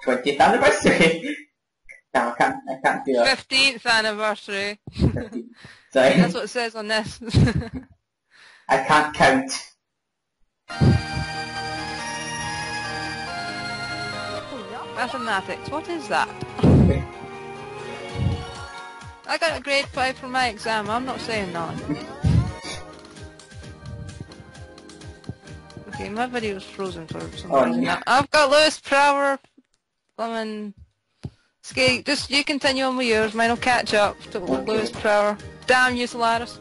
20th anniversary. No, I can't do it. 15th anniversary. 15th. Sorry. That's what it says on this. I can't count. Mathematics, what is that? I got a grade 5 for my exam, I'm not saying that. Okay, my video's frozen for some reason. Yeah. I've got Lewis Prower, Skate, just you continue on with yours, mine will catch up to Lewis Prower. Damn you, Solaris.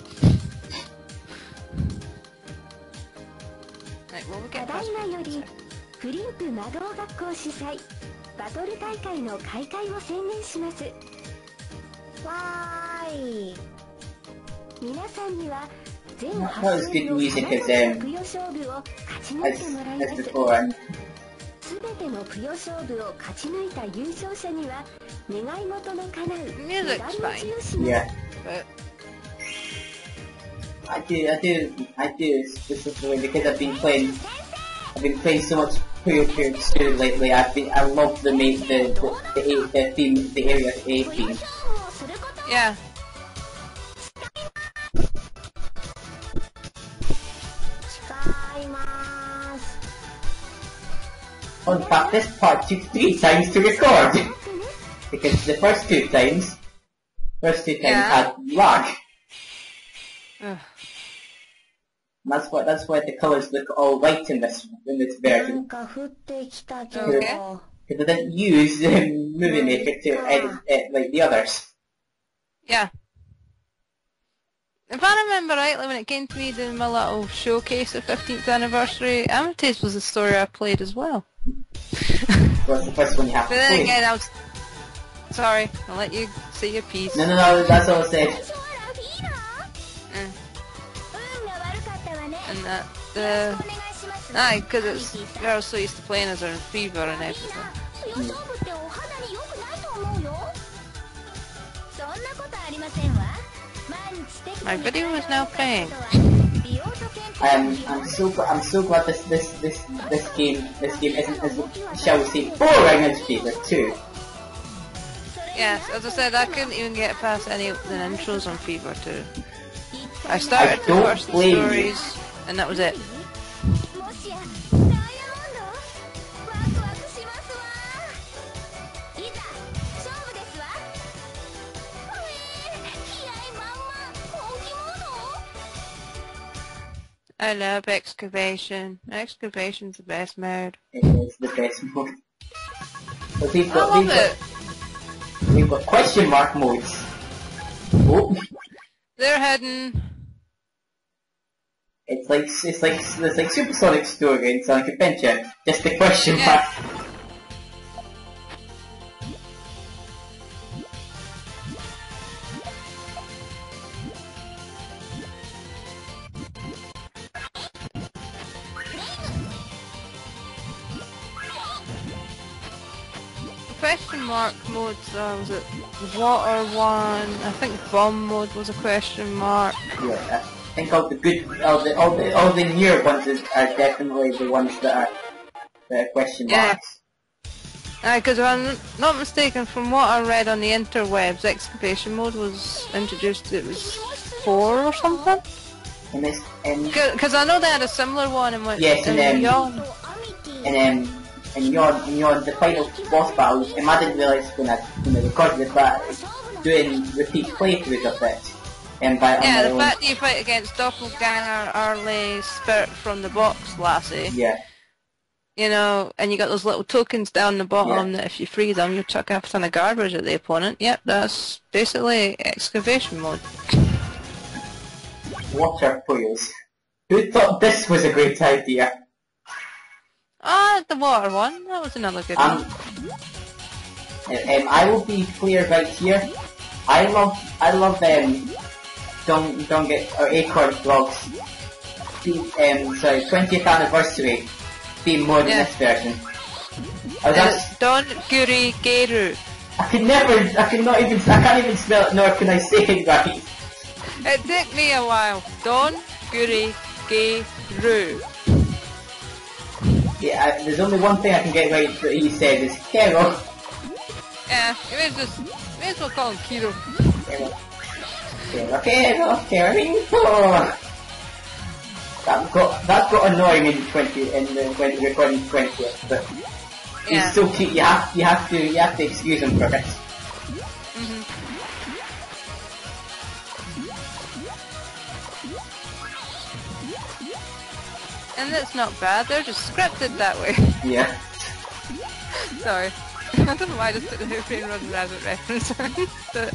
Right, well, we'll get past it. フリンプ魔導学校主催バトル大会の開会を宣言します。わーい。皆さんには全8種類の様々なぷよ勝負を勝ち抜いてもらいます。すべてのぷよ勝負を勝ち抜いた優勝者には願い事の叶うメダルを授与します。I do specifically because I've been playing so much Puyo Puyo Studio lately. I love the theme, the area A theme. Yeah. In fact, this part took 3 times to record because the first two times had lag. That's why the colours look all white in this version. Because they didn't use Movie Maker to edit it like the others. Yeah. If I remember rightly, when it came to me doing my little showcase of 15th anniversary, Amateus was the story I played as well. Well, the first one you have to play. But then again, I was... Sorry, I'll let you say your piece. No, that's all I said. And that, because I was so used to playing as her in Fever and everything. My video is now playing. I'm so glad this game isn't as, shall we say, boring as Fever 2. Yes, as I said, I couldn't even get past any of the intros on Fever 2. I started the first stories, and that was it. I love Excavation. Excavation's the best mode. It is the best mode. But we've got question mark modes. Oh. They're hidden. It's like Supersonic Story and Sonic Adventure, just the question mark. Question mark modes, was it water one? I think bomb mode was a question mark. Yeah, I think all the newer ones are definitely the ones that are question marks. Because if I'm not mistaken, from what I read on the interwebs, excavation mode was introduced. It was 4 or something. Because I know they had a similar one in Yawn. And Yawn, the final boss battles, I didn't realise when I recorded it, but doing repeat playthroughs of it. The fact that you fight against Doppelganger, Arley, Spirit from the Box Lassie. Yeah. You know, and you got those little tokens down the bottom that if you free them, you chuck a ton of garbage at the opponent. Yep, that's basically excavation mode. Water Puyos. Who thought this was a great idea? The water one. That was another good one. I will be clear right here. I love don't get or Acorn Vlogs. 20th anniversary theme more than this version. Don Guri Geru. I can't even spell it, nor can I say it right. It took me a while. Don Guri Geru. Yeah, there's only one thing I can get right that he said is Kero. Yeah, you may as well call him Kiro. Kero. That got annoying in when the recording 20th, but yeah. He's still cute. You have to excuse him for it. And that's not bad. They're just scripted that way. Yeah. Sorry. I don't know why I just put the Who Framed Roger Rabbit reference on. But...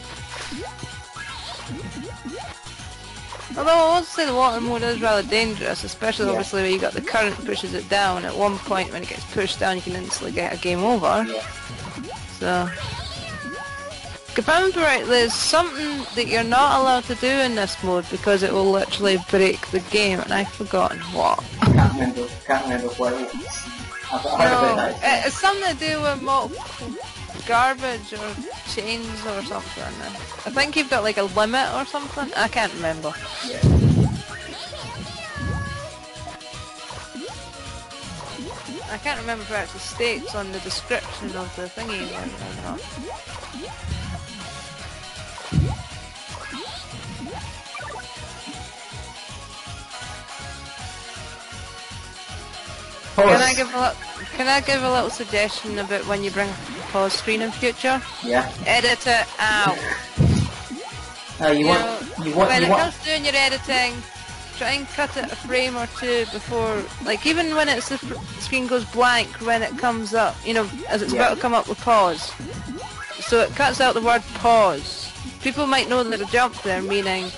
although I want to say the water mode is rather dangerous, especially obviously when you got the current pushes it down. At one point when it gets pushed down you can instantly get a game over. Yeah. So... if I remember right, there's something that you're not allowed to do in this mode because it will literally break the game, and I've forgotten what. Can't remember what it is. I've heard about that. It's something to do with multiple garbage or chains or something. I think you've got like a limit or something. I can't remember. Yeah. I can't remember if it actually states on the description of the thingy or not. Can I give a little suggestion about when you bring a pause screen in future? Yeah. Edit it out. When it comes to doing your editing, try and cut it a frame or two before, like even when it's the screen goes blank when it comes up, you know, as it's about to come up with pause. So it cuts out the word pause. People might know that a jump there, meaning,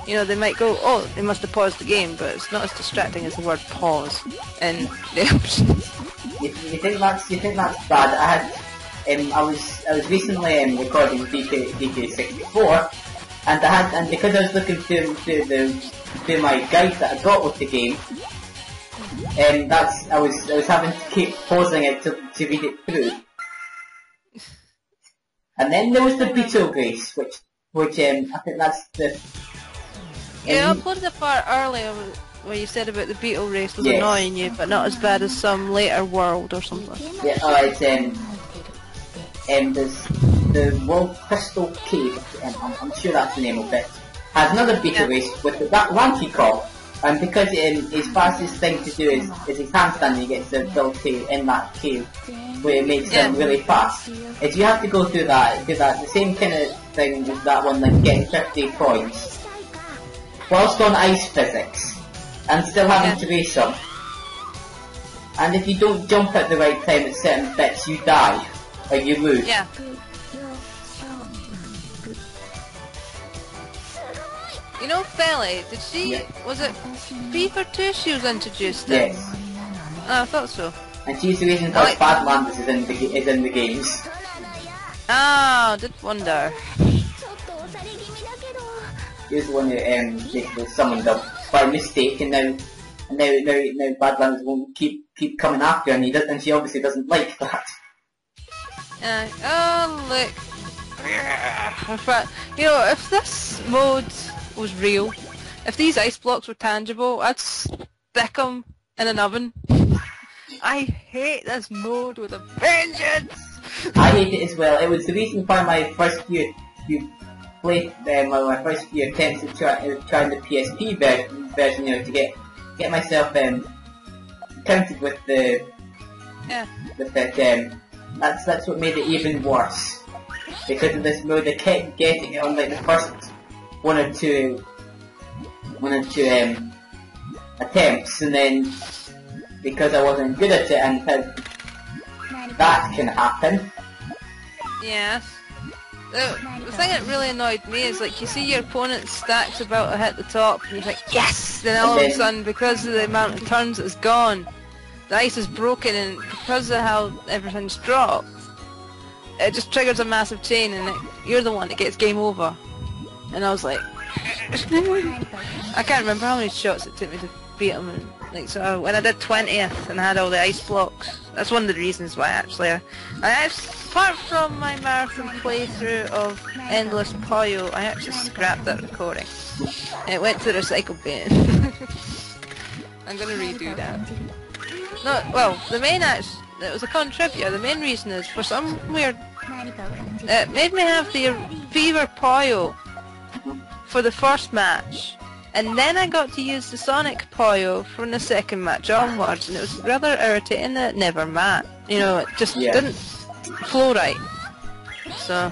you know, they might go, oh, they must have paused the game, but it's not as distracting as the word pause in the options. You think that's bad? I was recently recording DK64, and because I was looking through my guide that I got with the game, I was having to keep pausing it to read it through. And then there was the Beetle Race, which I think that's the... Yeah, I uploaded a part earlier where you said about the Beetle Race was annoying you, but not as bad as some later world or something. Yeah, it's there's the World Crystal Cave, I'm sure that's the name of it, has another Beetle Race with that Lanky Call, and because his fastest thing to do is his handstand, he gets the ability in that cave where it makes him really fast. If you have to go through that, the same kind of thing as that one, like getting 50 points, whilst on ice physics, and still having to race them. And if you don't jump at the right time at certain bits, you die, or you lose. Yeah. You know, Feli, did she, was it FIFA 2 she was introduced in? Yes. Oh, I thought so. And she's the reason why Badlands is in the games. Oh, did wonder. He was the one who basically summoned up by mistake, and now Badlands won't keep coming after her, and she obviously doesn't like that. Oh look. You know, if this mode was real, if these ice blocks were tangible, I'd stick them in an oven. I hate this mode with a vengeance! I hate it as well. It was the reason why my first few my first few attempts at trying the PSP version, you know, to get myself counted with the with that. That's what made it even worse. Because of this mode, I kept getting it on like the first one or two attempts, and then because I wasn't good at it, and that can happen. Yes. The thing that really annoyed me is, like, you see your opponent's stacks about to hit the top, and you think, yes! Then all of a sudden, because of the amount of turns it's gone, the ice is broken, and because of how everything's dropped, it just triggers a massive chain, and you're the one that gets game over. And I was like... I can't remember how many shots it took me to beat him, and, like, so when I did 20th and I had all the ice blocks, that's one of the reasons why actually apart from my marathon playthrough of Endless Puyo, I actually scrapped that recording. It went to the recycle bin. I'm gonna redo that. No, well, the main it was a contributor. The main reason is for some weird... It made me have the Fever Poyo for the first match. And then I got to use the Sonic Poyo from the second match onwards, and it was rather irritating that it never matched. You know, it just didn't flow right. So...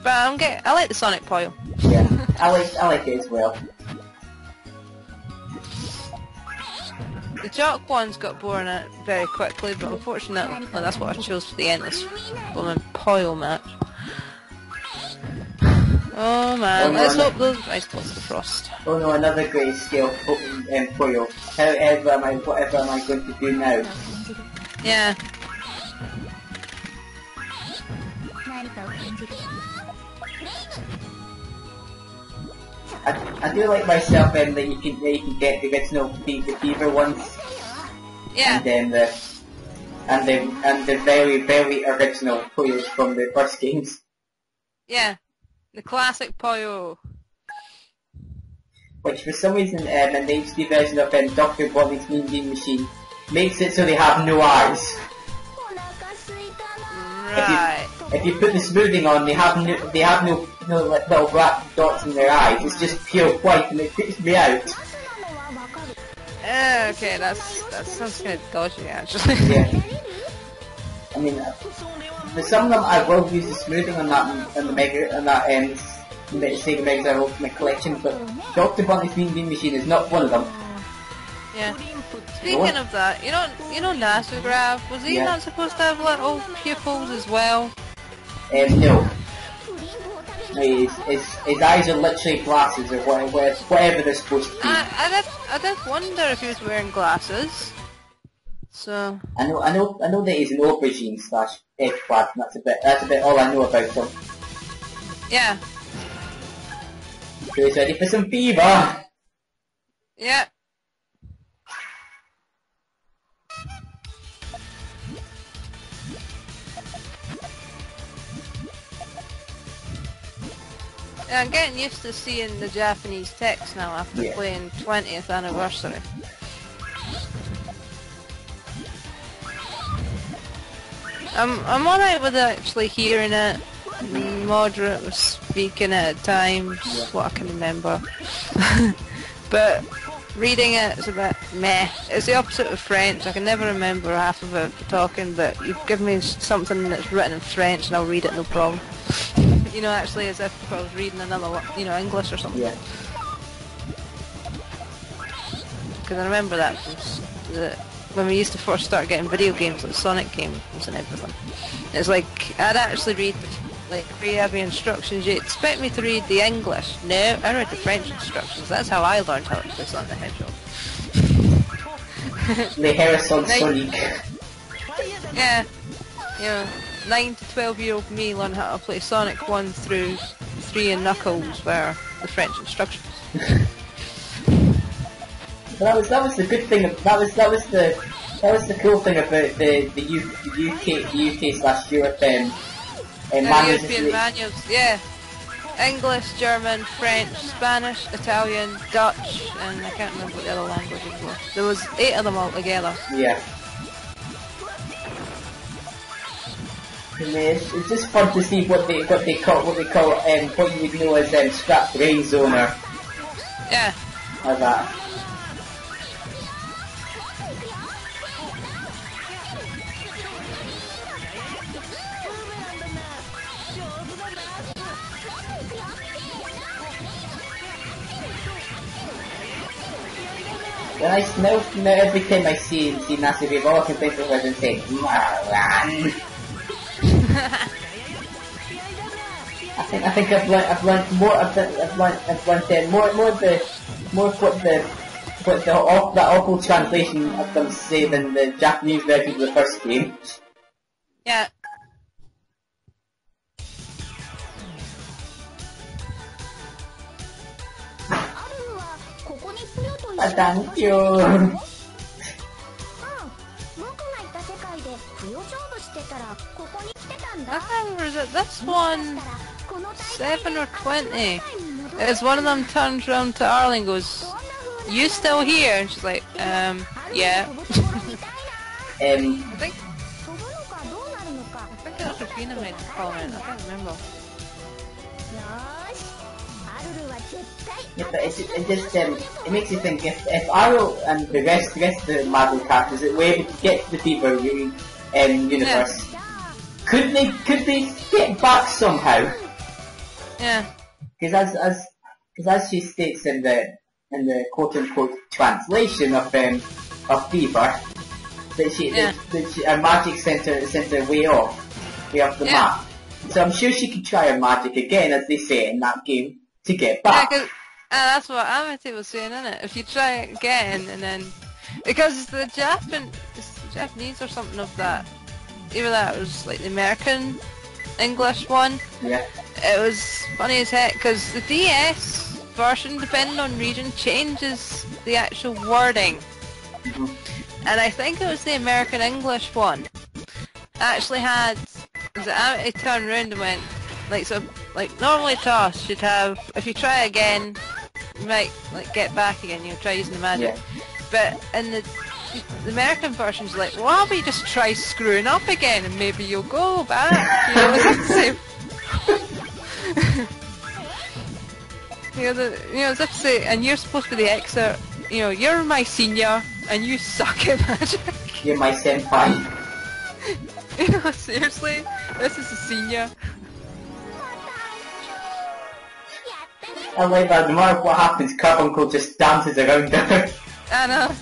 But I like the Sonic Poyo. Yeah, I like it as well. The Jock ones got boring very quickly, but unfortunately, well, that's what I chose for the Endless Woman Poyo match. Oh man, let's hope those guys close the frost. Oh no, another grayscale Poyo. Whatever am I going to do now? Yeah. I do like myself that you can get the original the Fever ones. Yeah. And then the very, very original Poyos from the first games. Yeah. The classic Poyo. Which for some reason in the HD version of Dr. Bonnie's Mean Bean Machine makes it so they have no eyes. Right. If you put the smoothing on, they have no like, little black dots in their eyes. It's just pure white, and it creeps me out. Okay, that sounds kind of dodgy, actually. Yeah. I mean, for some of them, I will use the smoothing on that Sega Mega Drive Ultimate Collection, but Dr. Bunny's Mean Bean Machine is not one of them. Yeah. Speaking of that, you know Nasugrav, was he not supposed to have little pupils as well? No. His eyes are literally glasses or whatever they're supposed to be. I did wonder if he was wearing glasses. So I know that he's an aubergine / eggplant. That's a bit all I know about him. Yeah. So he's ready for some fever. Yeah. Yeah, I'm getting used to seeing the Japanese text now after playing 20th anniversary. I'm alright with actually hearing it, moderate with speaking at times, what I can remember. But reading it's a bit meh. It's the opposite of French. I can never remember half of it talking, but you give me something that's written in French and I'll read it no problem. You know, actually as if I was reading another, English or something. Yeah. Because I remember that when we used to first start getting video games, like Sonic games and everything. It's like, I'd actually read like very heavy instructions. You expect me to read the English? No, I read the French instructions. That's how I learned how to play Sonic the Hedgehog. The Harrison Sonic. Yeah. 9 to 12-year-old me learned how to play Sonic 1 through 3 and Knuckles were the French instructions. That was the good thing. That was the cool thing about the UK/Europe European manuals. Yeah. English, German, French, Spanish, Italian, Dutch, and I can't remember what the other languages were. There was 8 of them altogether. Yeah. It's just fun to see what you would know as scrap brain zoner. Yeah. Like that. When I smell every time I see Massive Wave, all I can think of is and say, Marwan. I think I've learned more of that awful translation of them say than the Japanese version of the first game. Yeah. Thank you. I can't remember, is it this one 7 or 20? It's one of them turns round to Arlie and goes, you still here? And she's like, yeah. I think Rafina made the comment, I can't remember. Yeah, but it makes you think if Arrow and the rest of the Marvel characters were able to get to the Beaver universe, could they get back somehow? Yeah. Because as she states in the quote unquote translation of Beaver, that her magic sent her way off the map. So I'm sure she could try her magic again, as they say in that game, to get back. Yeah, that's what Amity was saying, isn't it? If you try it again, and then... Because the Japanese or something of that, either that was like the American English one. Yeah. It was funny as heck, because the DS version, depending on region, changes the actual wording. And I think it was the American English one. Actually had... Amity turned around and went, like normally Toss should have, if you try again, you might get back again, try using the magic. Yeah. But in the American version's like, well, how about you just try screwing up again and maybe you'll go back. It's the same. As if to say, and you're supposed to be the excerpt, you're my senior and you suck at magic. You're my senpai. Seriously? This is a senior. I like that, no matter what happens, Carbuncle just dances around her. I know.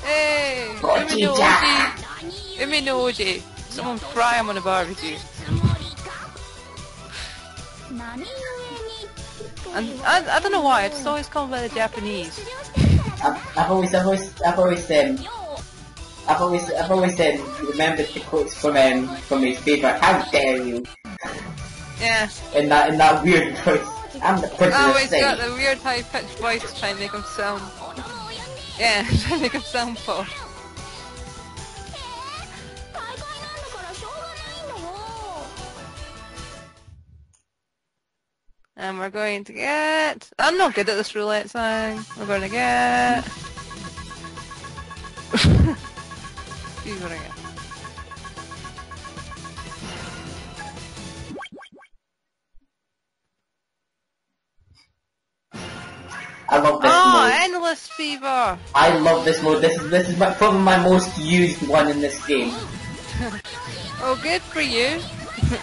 Hey! Uminoji! Someone fry him on a barbecue. And I don't know why, it's always called by the Japanese. I've always remembered the quotes from his favourite. How dare you? Yeah. In that weird voice. I'm the person oh, he's got the weird high pitched voice to try and make him sound. Yeah, try and make him sound posh. And we're going to get... I'm not good at this roulette thing. We're going to get... He's going to get... I love this mode. Oh, Endless Fever! I love this mode. This is probably my most used one in this game. Oh, good for you.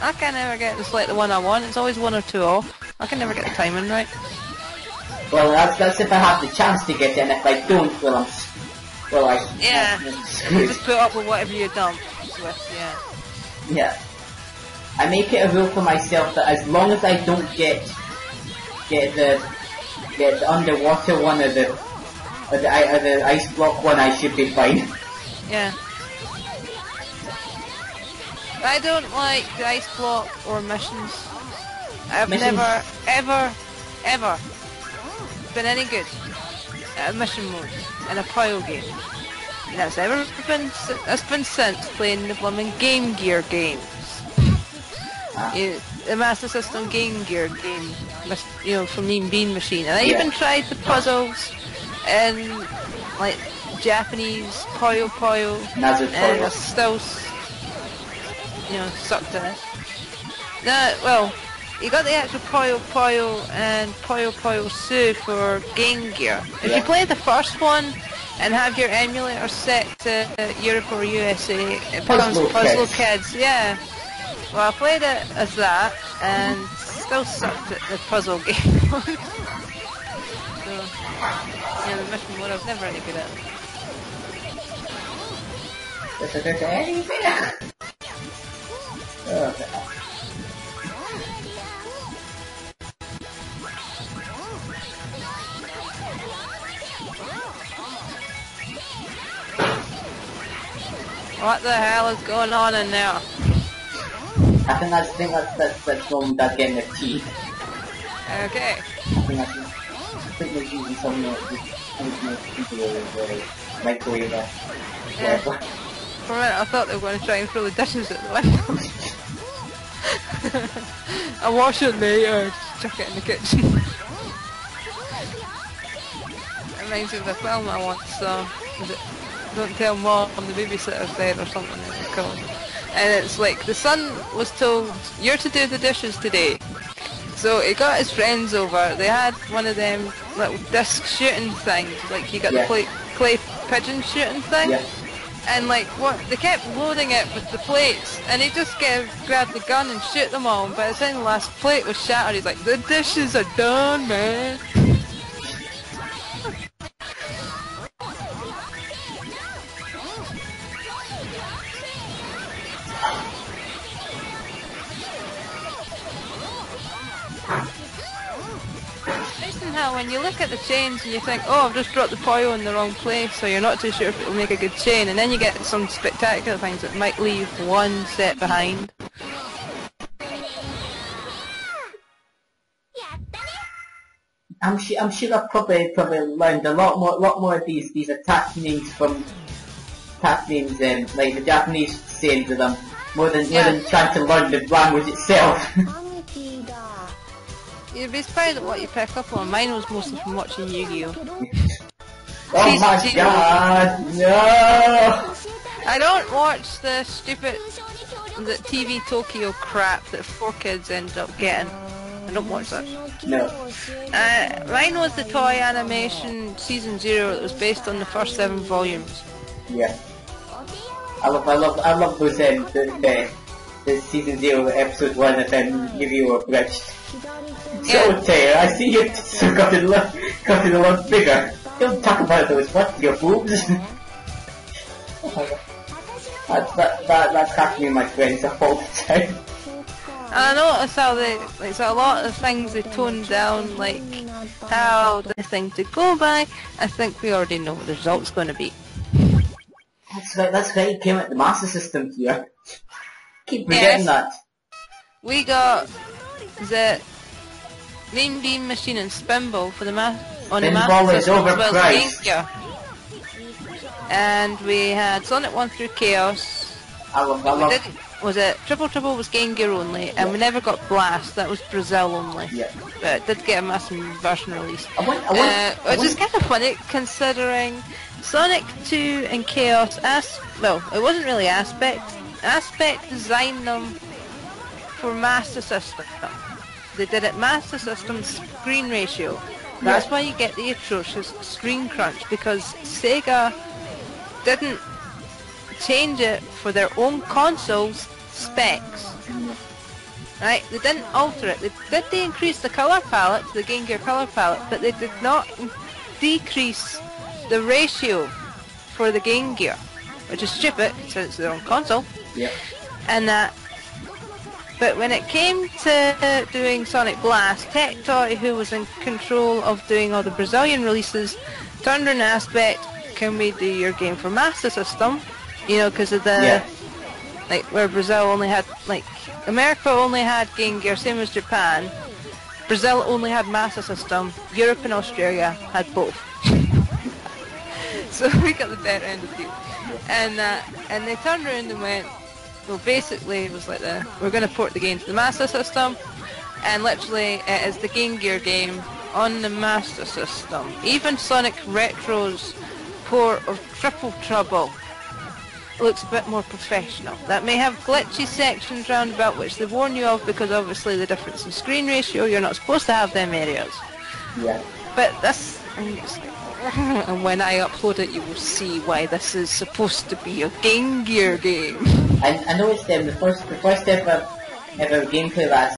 I can't ever get to select the one I want. It's always one or two off. I can never get the timing right. Well, that's if I have the chance to get it, and if I don't, yeah. Just put up with whatever you're done with, yeah. Yeah. I make it a rule for myself that as long as I don't get the underwater one or the ice block one, I should be fine. Yeah. I don't like the ice block or missions. I've never, ever been any good at a mission mode in a pile game. And that's been since playing the blooming Game Gear games. The Master System Game Gear game, from Mean Bean Machine. And I even tried the puzzles in, like, Japanese Puyo Puyo, and I still, sucked in it. Well, you got the actual Puyo Puyo and Puyo Puyo Su for Game Gear. If you play the first one and have your emulator set to Europe or USA, it becomes Puzzle Kids. Yeah. Well, I played it as that and still sucked at the puzzle game. So, the mission mode I was never any good at. What the hell is going on in there? I think that's Mom and Dad getting their tea. Okay. I think they're using some microwave. Yeah. For a minute I thought they were going to try and throw the dishes at the window. I'll wash it later, just chuck it in the kitchen. reminds me of a film I once saw. Don't Tell Mom, the babysitter's dead or something it was called. And it's like, the son was told, you're to do the dishes today. So he got his friends over, they had one of them little disc shooting things, like you got the clay pigeon shooting thing. Yeah. And like, they kept loading it with the plates, and he just grabbed the gun and shoot them all, and by the time the last plate was shattered, he's like, the dishes are done, man! How when you look at the chains and you think, oh, I've just dropped the foil in the wrong place, so you're not too sure if it will make a good chain, and then you get some spectacular things that might leave one set behind. I'm sure I've probably learned a lot more of these attack names from like the Japanese sayings of them, more than trying to learn the language itself. You'd be surprised at what you pick up on. Mine was mostly from watching Yu-Gi-Oh! Oh my god, no! I don't watch the stupid TV Tokyo crap that 4Kids end up getting. I don't watch that. No. Mine was the toy animation Season 0 that was based on the first 7 volumes. Yeah. I love those the Season 0 episode 1 of Yu-Gi-Oh! Abridged. So Taylor, I see you gotten a lot bigger. Don't talk about those, what, your boobs? that cracked me and my friends all the time. And I noticed how so a lot of things they toned down, like how the thing to go by. I think we already know what the result's going to be. That's right, it came out the Master System here. Keep forgetting that. We got the Main Beam Machine and Spinball for the Master System as well as Game Gear. And we had Sonic 1 through Chaos. Was it Triple Trouble was Game Gear only, and we never got Blast, that was Brazil only. Yeah. But it did get a massive version release. Which is kind of funny considering Sonic 2 and Chaos, well, it wasn't really Aspect designed them for Master System. They did it Master System screen ratio. That's why you get the atrocious screen crunch, because Sega didn't change it for their own console's specs. Right? They didn't alter it. They increase the colour palette, the Game Gear colour palette, but they did not decrease the ratio for the Game Gear, which is stupid since it's their own console. Yeah. And but when it came to doing Sonic Blast, Tectoy, who was in control of doing all the Brazilian releases, turned around and Aspect, can we do your game for Master System? You know, because of the like where Brazil only had, like, America only had Game Gear, same as Japan. Brazil only had Master System. Europe and Australia had both. So we got the better end of the deal. And they turned around and went, well, basically it was like we're going to port the game to the Master System, and literally it is the Game Gear game on the Master System. Even Sonic Retro's port of Triple Trouble looks a bit more professional. That may have glitchy sections round about, which they warn you of, because obviously the difference in screen ratio, you're not supposed to have them areas. Yeah. But this, and when I upload it, you will see why this is supposed to be a Game Gear game. I noticed the first ever gameplay last